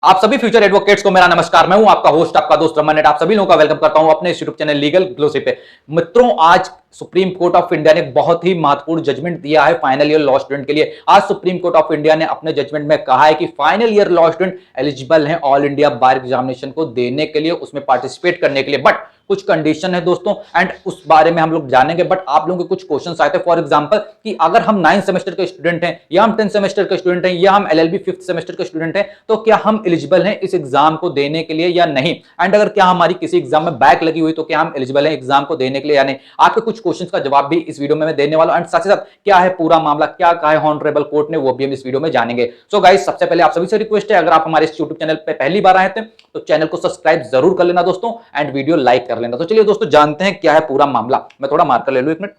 आप सभी future advocates को मेरा नमस्कार। मैं हूं आपका होस्ट, आपका दोस्त रमन नेट। आप सभी लोगों का वेलकम करता हूं अपने यूट्यूब चैनल लीगल ग्लोसी पे। मित्रों, आज सुप्रीम कोर्ट ऑफ इंडिया ने बहुत ही महत्वपूर्ण जजमेंट दिया है फाइनल ईयर लॉ स्टूडेंट के लिए। आज सुप्रीम कोर्ट ऑफ इंडिया ने अपने जजमेंट में कहा है कि final year law student eligible हैं ऑल इंडिया बार एग्जामिनेशन को देने के लिए, उसमें पार्टिसिपेट करने के लिए। बट कुछ कंडीशन है दोस्तों, एंड उस बारे में हम लोग जानेंगे। बट आप लोगों के कुछ क्वेश्चंस आए थे, फॉर एग्जांपल कि अगर हम 9th सेमेस्टर के स्टूडेंट हैं, या हम 10th सेमेस्टर के स्टूडेंट हैं, या हम एलएलबी 5th सेमेस्टर के स्टूडेंट हैं, तो क्या हम एलिजिबल हैं इस एग्जाम को देने के लिए या नहीं। एंड अगर क्या हमारी किसी एग्जाम में बैक लगी हुई, तो क्या हम एलिजिबल हैं एग्जाम को देने के लिए या नहीं। आपके कुछ क्वेश्चन का जवाब भी इस वीडियो में मैं देने वाला हूं। एंड साथ ही साथ क्या है पूरा मामला, क्या कहा है ऑनरेबल कोर्ट ने, वो भी हम इस वीडियो में जानेंगे। सो गाइस, सबसे पहले आप सभी से रिक्वेस्ट है, अगर आप हमारे इस यूट्यूब चैनल पे पहली बार आए थे तो चैनल को सब्सक्राइब जरूर कर लेना दोस्तों, एंड वीडियो लाइक कर लेना। तो चलिए दोस्तों, जानते हैं क्या है पूरा मामला। मैं थोड़ा मार्कर ले लूं, एक मिनट।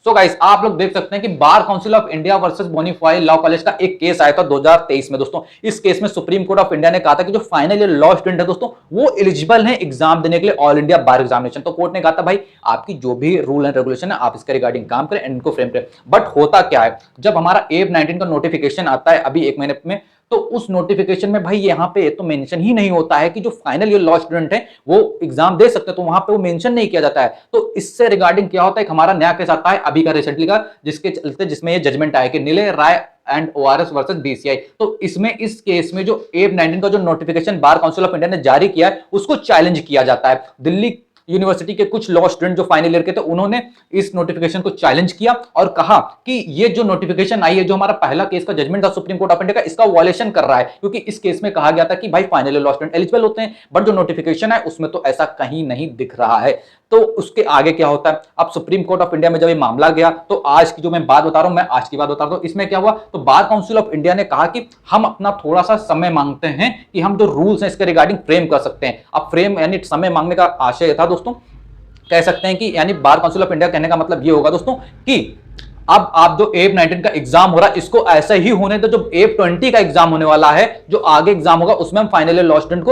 सो गाइस, आप लोग देख सकते हैं कि Bar Council of India versus Bonnie Foi law college का एक केस आया था 2023 में दोस्तों। इस केस में सुप्रीम कोर्ट ऑफ इंडिया ने कहा था कि जो फाइनल ईयर लॉ स्टूडेंट है दोस्तों, वो एलिजिबल है एग्जाम देने के लिए ऑल इंडिया बार एग्जामिनेशन। तो कोर्ट ने कहा था भाई, आपकी जो भी रूल एंड रेगुलेशन है आप इसके रिगार्डिंग काम करें, इनको फ्रेम करें। बट होता क्या है, जब हमारा AB 19 का नोटिफिकेशन आता है अभी 1 महीने में, तो उस नोटिफिकेशन में भाई यहां पे तो मेंशन ही नहीं होता है कि जो फाइनल ईयर लॉ स्टूडेंट है वो एग्जाम दे सकते हैं, तो वहां पे वो मेंशन नहीं किया जाता है। तो इससे रिगार्डिंग क्या होता है, हमारा नया केस आता है अभी का रिसेंटली का, जिसके चलते जिसमें ये जजमेंट आया कि नीले राय एंड ORS वर्सेस BCI। तो इसमें इस केस में जो AB 19 का जो notification bar Council of India ने जारी किया है, उसको चैलेंज किया जाता है। दिल्ली यूनिवर्सिटी के कुछ लॉ स्टूडेंट जो फाइनल ईयर के थे, उन्होंने इस नोटिफिकेशन को चैलेंज किया और कहा कि ये जो नोटिफिकेशन आई है, जो हमारा पहला केस का जजमेंट था सुप्रीम कोर्ट ऑफ इंडिया का, इसका वायलेशन कर रहा है। क्योंकि इस केस में कहा गया था कि भाई final year law student eligible होते हैं, बट जो नोटिफिकेशन है उसमें तो ऐसा कहीं नहीं दिख रहा है। तो उसके आगे क्या होता है, अब सुप्रीम कोर्ट ऑफ इंडिया में जब ये मामला गया, तो आज की जो मैं बात बता रहा हूं, मैं आज की बात बता रहा हूं, इसमें क्या हुआ, तो बार काउंसिल ऑफ इंडिया ने कहा कि हम अपना थोड़ा सा समय मांगते हैं कि हम जो रूल्स हैं इसके रिगार्डिंग फ्रेम कर सकते हैं। अब फ्रेम यानी समय मांगने का आशय था दोस्तों, कह सकते हैं कि यानी बार काउंसिल ऑफ इंडिया कहने का मतलब ये होगा दोस्तों कि अब आप जो AB 19 का एग्जाम हो रहा है, इसको ऐसा ही होने दो जो AB 20 का एग्जाम होने वाला है, जो आगे एग्जाम होगा उसमें हम फाइनल ईयर लॉ स्टूडेंट को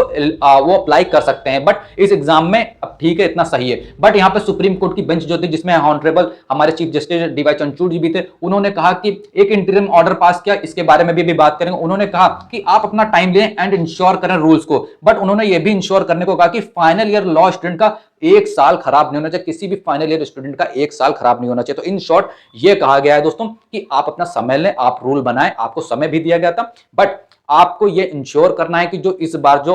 वो अप्लाई कर सकते हैं। बट इस एग्जाम में अब ठीक है, इतना सही है। बट यहां पे सुप्रीम कोर्ट की बेंच जो थी, जिसमें ऑनरेबल हमारे चीफ जस्टिस DY चंद्रचूड़ जी भी थे, उन्होंने कहा कि एक इंटरिम ऑर्डर पास किया, इसके बारे में भी बात करेंगे। उन्होंने कहा कि आप अपना टाइम लें एंड इंश्योर करें रूल्स को। बट उन्होंने यह भी इंश्योर करने को कहा कि फाइनल ईयर लॉ स्टूडेंट का 1 साल खराब नहीं होना चाहिए, किसी भी फाइनल ईयर स्टूडेंट का 1 साल खराब नहीं होना चाहिए। तो इन शॉर्ट ये कहा गया है दोस्तों कि आप अपना समय लें, आप रूल बनाएं, आपको समय भी दिया गया था, बट आपको ये इंश्योर करना है कि जो इस बार जो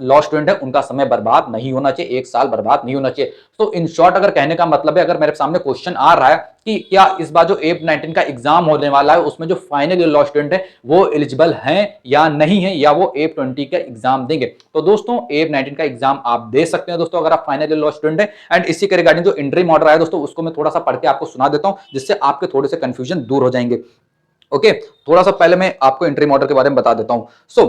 लॉ स्टूडेंट है उनका समय बर्बाद नहीं होना चाहिए, 1 साल बर्बाद नहीं होना चाहिए। तो इन शॉर्ट अगर कहने का मतलब है, अगर मेरे सामने क्वेश्चन आ रहा है कि क्या इस बार जो AB 19 का एग्जाम होने वाला है, उसमें जो फाइनल ईयर लॉ स्टूडेंट है वो एलिजिबल हैं या नहीं है, या वो AB 20 का एग्जाम देंगे, तो दोस्तों AB 19 का एग्जाम आप दे सकते हैं दोस्तों, अगर आप फाइनल ईयर लॉ स्टूडेंट है। एंड इसी के रिगार्डिंग जो इंटरिम ऑर्डर आया दोस्तों, उसको मैं थोड़ा सा पढ़ के आपको सुना देता हूं, जिससे आपके थोड़े से कंफ्यूजन दूर हो जाएंगे। ओके, थोड़ा सा पहले मैं आपको इंटरिम ऑर्डर के बारे में बता देता हूं।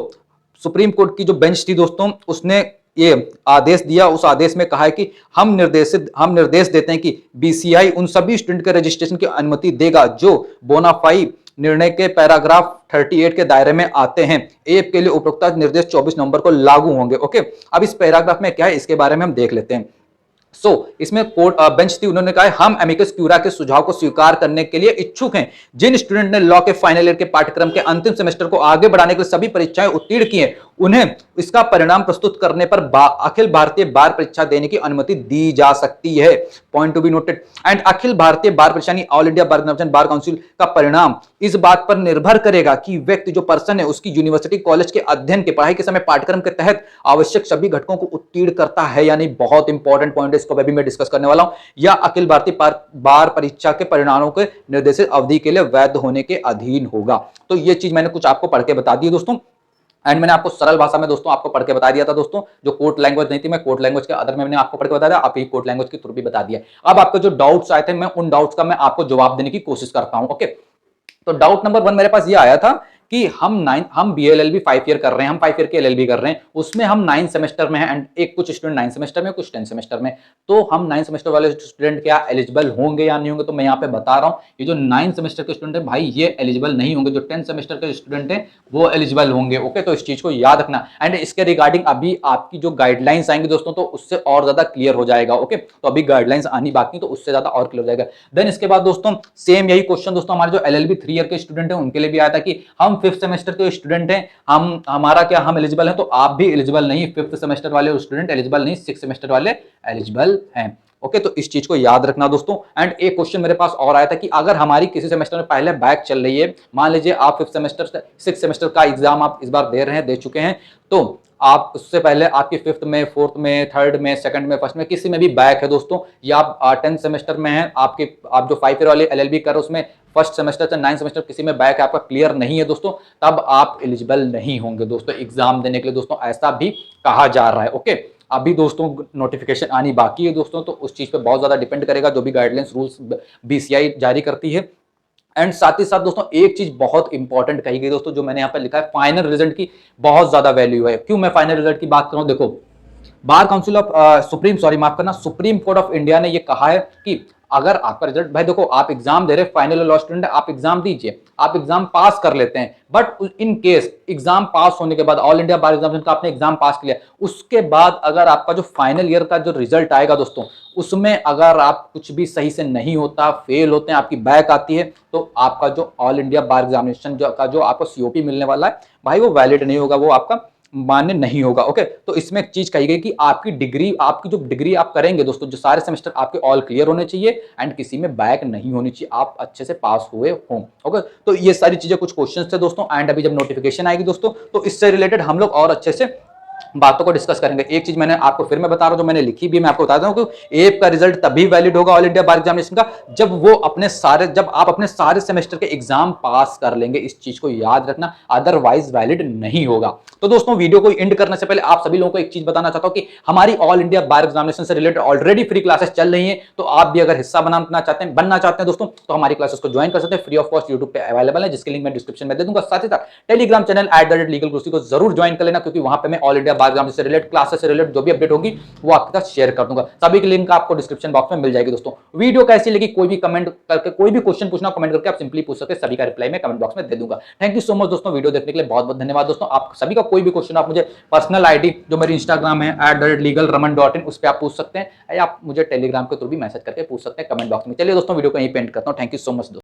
सुप्रीम कोर्ट की जो बेंच थी दोस्तों, उसने ये आदेश दिया। उस आदेश में कहा है कि हम निर्देश देते हैं कि BCI उन सभी स्टूडेंट के रजिस्ट्रेशन की अनुमति देगा जो बोनाफाई निर्णय के पैराग्राफ 38 के दायरे में आते हैं। AB के लिए उपरोक्त निर्देश 24 नवंबर को लागू होंगे। ओके, अब इस पैराग्राफ में क्या है, इसके बारे में हम देख लेते हैं। इसमें कोर्ट बेंच थी, उन्होंने कहा हम एमिकस क्यूरा के सुझाव को स्वीकार करने के लिए इच्छुक हैं। जिन स्टूडेंट ने लॉ के फाइनल ईयर के पाठ्यक्रम के अंतिम सेमेस्टर को आगे बढ़ाने के लिए सभी परीक्षाएं उत्तीर्ण की हैं, उन्हें इसका परिणाम प्रस्तुत करने पर अखिल भारतीय बार परीक्षा देने की अनुमति दी जा सकती है। Point to be noted. And अखिल भारतीय बार परीक्षा All India Bar Examination Bar Council का परिणाम इस बात पर निर्भर करेगा कि व्यक्ति जो पर्सन है उसकी यूनिवर्सिटी कॉलेज के अध्ययन के पढ़ाई के समय पाठ्यक्रम के तहत आवश्यक सभी घटकों को उत्तीर्ण करता है या नहीं। बहुत इंपॉर्टेंट पॉइंट है, इसको अभी मैं डिस्कस करने वाला हूं। या अखिल भारतीय बार परीक्षा के परिणामों के निर्देशित अवधि के लिए वैध होने के अधीन होगा। तो ये चीज मैंने कुछ आपको पढ़ के बता दी दोस्तों, एंड मैंने आपको सरल भाषा में दोस्तों आपको पढ़ के बता दिया था दोस्तों। जो कोर्ट लैंग्वेज नहीं थी, मैं कोर्ट लैंग्वेज के अदर में मैंने आपको पढ़ के बता दिया, आप ही कोर्ट लैंग्वेज के थ्रू भी बता दिया। अब आपके जो डाउट्स आए थे, मैं उन डाउट्स का मैं आपको जवाब देने की कोशिश करता हूं। ओके, तो डाउट नंबर 1 मेरे पास ये आया था कि हम BLLB 5 ईयर कर रहे हैं, हम 5 ईयर के LLB कर रहे हैं, उसमें हम 9 सेमेस्टर में हैं, एंड एक कुछ स्टूडेंट 9 सेमेस्टर में, कुछ 10 सेमेस्टर में। तो हम 9 सेमेस्टर वाले स्टूडेंट क्या एलिजिबल होंगे या नहीं होंगे, तो मैं यहाँ पे बता रहा हूँ, ये जो 9 सेमेस्टर के स्टूडेंट है भाई ये एलिजिबल नहीं होंगे, जो 10 सेमेस्टर के स्टूडेंट है वो एलिजिबल होंगे। ओके, तो इस चीज को याद रखना। एंड इसके रिगार्डिंग अभी आपकी जो गाइडलाइंस आएंगे दोस्तों, तो उससे और ज्यादा क्लियर हो जाएगा। ओके, तो अभी गाइडलाइंस आनी बाकी, तो उससे ज्यादा और क्लियर हो जाएगा। देन इसके बाद दोस्तों सेम यही क्वेश्चन दोस्तों हमारे जो LLB 3 ईयर के स्टूडेंट है उनके लिए भी आया था कि हम फिफ्थ सेमेस्टर के स्टूडेंट हैं, हमारा क्या, हम एलिजिबल हैं, तो आप भी एलिजिबल नहीं, फिफ्थ सेमेस्टर वाले स्टूडेंट एलिजिबल नहीं, सिक्स सेमेस्टर वाले एलिजिबल हैं। ओके, तो इस चीज को याद रखना दोस्तों। एंड एक क्वेश्चन मेरे पास और आया था कि अगर हमारी किसी सेमेस्टर में पहले बैक चल रही है, मान लीजिए आप फिफ्थ सेमेस्टर सिक्स सेमेस्टर का एग्जाम आप इस बार दे रहे हैं, दे चुके हैं, तो आप उससे पहले आपकी फिफ्थ में, फोर्थ में, थर्ड में, सेकंड में, फर्स्ट में किसी में भी बैक है दोस्तों, या आप 10th सेमेस्टर में हैं, आप जो 5 ईयर वाले एलएलबी कर उसमें फर्स्ट सेमेस्टर से 9th सेमेस्टर किसी में बैक आपका क्लियर नहीं है दोस्तों, तब आप एलिजिबल नहीं होंगे दोस्तों एग्जाम देने के लिए दोस्तों, ऐसा भी कहा जा रहा है। ओके, अभी दोस्तों नोटिफिकेशन आनी बाकी है दोस्तों, तो उस चीज पे बहुत ज्यादा डिपेंड करेगा, जो भी गाइडलाइंस रूल्स बीसीआई जारी करती है। एंड साथ ही साथ दोस्तों एक चीज बहुत इंपॉर्टेंट कही गई दोस्तों, जो मैंने यहां पर लिखा है, फाइनल रिजल्ट की बहुत ज्यादा वैल्यू है। क्यों मैं फाइनल रिजल्ट की बात कर रहा हूं, देखो बार काउंसिल ऑफ माफ करना, सुप्रीम कोर्ट ऑफ इंडिया ने यह कहा है कि अगर आपका रिजल्ट, भाई देखो आप एग्जाम दे रहे, फाइनल लॉ स्टूडेंट आप एग्जाम दीजिए, आप एग्जाम पास कर लेते हैं, बट इन केस एग्जाम पास होने के बाद, ऑल इंडिया बार एग्जामिनेशन का आपने एग्जाम पास किया, उसके बाद अगर आपका जो फाइनल ईयर का जो रिजल्ट आएगा दोस्तों, उसमें अगर आप कुछ भी सही से नहीं होता, फेल होते हैं, आपकी बैक आती है, तो आपका जो ऑल इंडिया बार एग्जामिनेशन का जो आपको सीओपी मिलने वाला है भाई, वो वैलिड नहीं होगा, वो आपका मान्य नहीं होगा। ओके, तो इसमें एक चीज कही गई कि आपकी जो डिग्री आप करेंगे दोस्तों, जो सारे सेमेस्टर आपके ऑल क्लियर होने चाहिए एंड किसी में बैक नहीं होनी चाहिए, आप अच्छे से पास हुए हों। ओके, तो ये सारी चीजें कुछ क्वेश्चंस थे दोस्तों। एंड अभी जब नोटिफिकेशन आएगी दोस्तों, तो इससे रिलेटेड हम लोग और अच्छे से बातों को डिस्कस करेंगे। एक चीज मैंने आपको फिर मैं बता रहा हूं, जो मैंने लिखी भी, मैं आपको बता दूं कि एप का रिजल्ट तभी वैलिड होगा ऑल इंडिया बार एग्जामिनेशन का, जब आप अपने सारे सेमेस्टर के एग्जाम पास कर लेंगे। इस चीज को याद रखना, अदरवाइज वैलिड नहीं होगा। तो दोस्तों वीडियो को एंड करने से पहले आप सभी लोगों को एक चीज बताना चाहता हूं कि हमारी ऑल इंडिया बार एग्जामिनेशन से रिलेटेड ऑलरेडी फ्री क्लासेस चल रही हैं, तो आप भी अगर हिस्सा बनना चाहते हैं दोस्तों, तो हमारी क्लासेस को ज्वाइन कर सकते हैं, फ्री ऑफ कॉस्ट यूट्यूब पे अवेलेबल है, जिसकी लिंक मैं डिस्क्रिप्शन में दे दूंगा। साथ ही साथ टेलीग्राम चैनल @लीगल को जरूर ज्वाइन कर लेना, क्योंकि वहां पे मैं ऑल इंडिया बार एग्जामिनेशन से रिलेटेड, क्लासेस से रिलेटेड जो भी अपडेट होगी वो आपके साथ शेयर कर दूंगा। सभी की लिंक आपको डिस्क्रिप्शन बॉक्स में मिल जाएगी दोस्तों। वीडियो कैसी लगी, कोई भी कमेंट करके, कोई भी क्वेश्चन पूछना, कमेंट करके आप सिंपली पूछ सकते हैं, सभी का रिप्लाई मैं कमेंट बॉक्स में दे दूंगा। थैंक यू सो मच दोस्तों, वीडियो देखने के लिए बहुत बहुत धन्यवाद दोस्तों। आप सभी का कोई भी क्वेश्चन आप मुझे पर्सनल आईडी जो मेरी इंस्टाग्राम है @legalraman.in उस पर आप पूछ सकते हैं, या आप मुझे टेलीग्राम के थ्रू भी मैसेज करके पूछ सकते हैं कमेंट बॉक्स में। चलिए दोस्तों, वीडियो को यहीं पे एंड करता हूं। थैंक यू सो मच दोस्तों।